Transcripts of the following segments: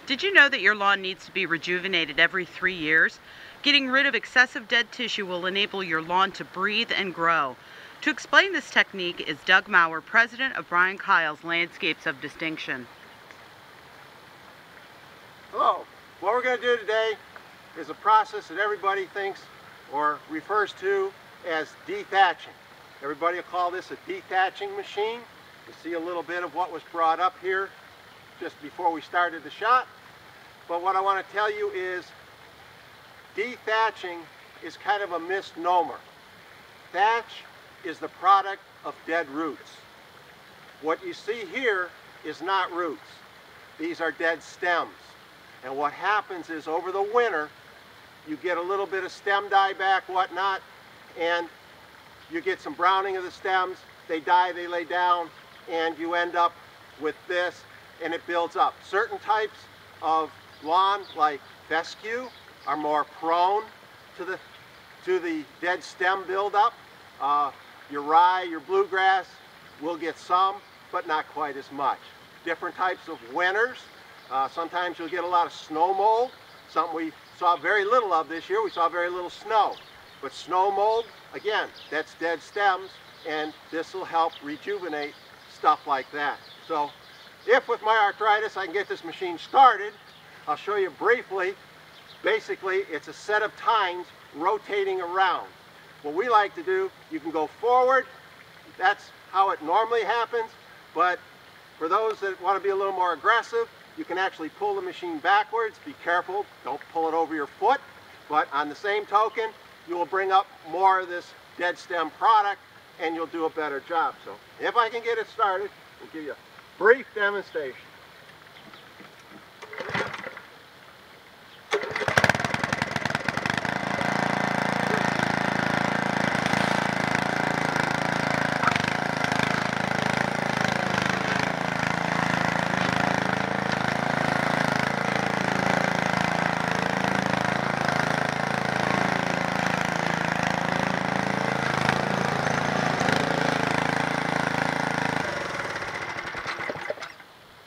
Did you know that your lawn needs to be rejuvenated every 3 years? Getting rid of excessive dead tissue will enable your lawn to breathe and grow. To explain this technique is Doug Maurer, president of Brian Kyle's Landscapes of Distinction. Hello. What we're going to do today is a process that everybody thinks or refers to as dethatching. Everybody will call this a dethatching machine. You see a little bit of what was brought up here just before we started the shot. But what I want to tell you is dethatching is kind of a misnomer. Thatch is the product of dead roots. What you see here is not roots. These are dead stems. And what happens is over the winter, you get a little bit of stem dieback, whatnot, and you get some browning of the stems. They die, they lay down, and you end up with this, and it builds up. Certain types of lawn, like fescue, are more prone to the dead stem buildup. Your rye, your bluegrass will get some, but not quite as much. Different types of winters. Sometimes you'll get a lot of snow mold, something we saw very little of this year. We saw very little snow. But snow mold, again, that's dead stems, and this will help rejuvenate stuff like that. So if with my arthritis I can get this machine started, I'll show you briefly. Basically, it's a set of tines rotating around. What we like to do, you can go forward. That's how it normally happens. But for those that want to be a little more aggressive, you can actually pull the machine backwards. Be careful, don't pull it over your foot. But on the same token, you will bring up more of this dead stem product and you'll do a better job. So if I can get it started, we'll give you a brief demonstration.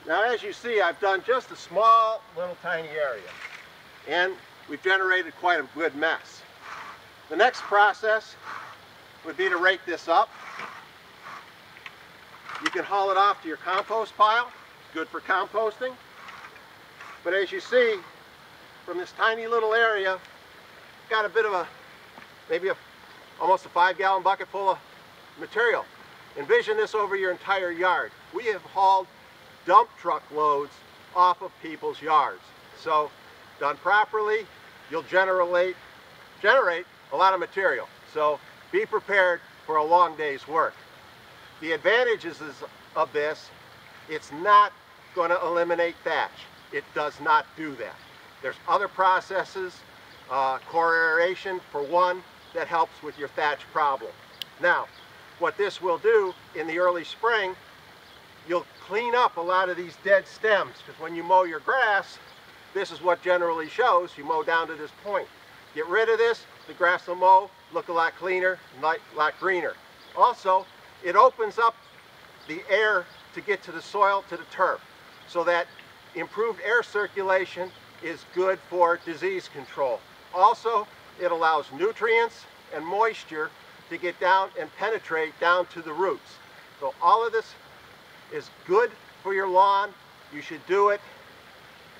Now, as you see, I've done just a small little tiny area, and we've generated quite a good mess. The next process would be to rake this up. You can haul it off to your compost pile. It's good for composting. But as you see, from this tiny little area, got a bit of almost a 5-gallon bucket full of material. Envision this over your entire yard. We have hauled dump truck loads off of people's yards. So done properly, you'll generate a lot of material. So be prepared for a long day's work. The advantages of this, it's not going to eliminate thatch. It does not do that. There's other processes, core aeration for one, that helps with your thatch problem. Now, what this will do in the early spring, you'll clean up a lot of these dead stems, because when you mow your grass, this is what generally shows. You mow down to this point. Get rid of this, the grass will mow, look a lot cleaner, a lot greener. Also, it opens up the air to get to the soil, to the turf, so that improved air circulation is good for disease control. Also, it allows nutrients and moisture to get down and penetrate down to the roots. So all of this is good for your lawn. You should do it.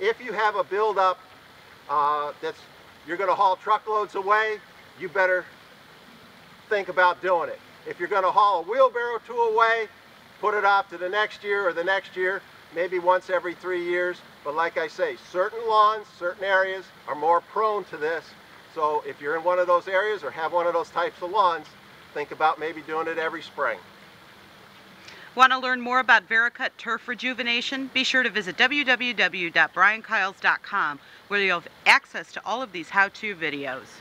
If you have a buildup you're going to haul truckloads away, you better think about doing it. If you're going to haul a wheelbarrow tool away, put it off to the next year or the next year, maybe once every 3 years. But like I say, certain lawns, certain areas are more prone to this. So if you're in one of those areas or have one of those types of lawns, think about maybe doing it every spring. Want to learn more about Vericut Turf Rejuvenation? Be sure to visit www.briankyles.com, where you'll have access to all of these how-to videos.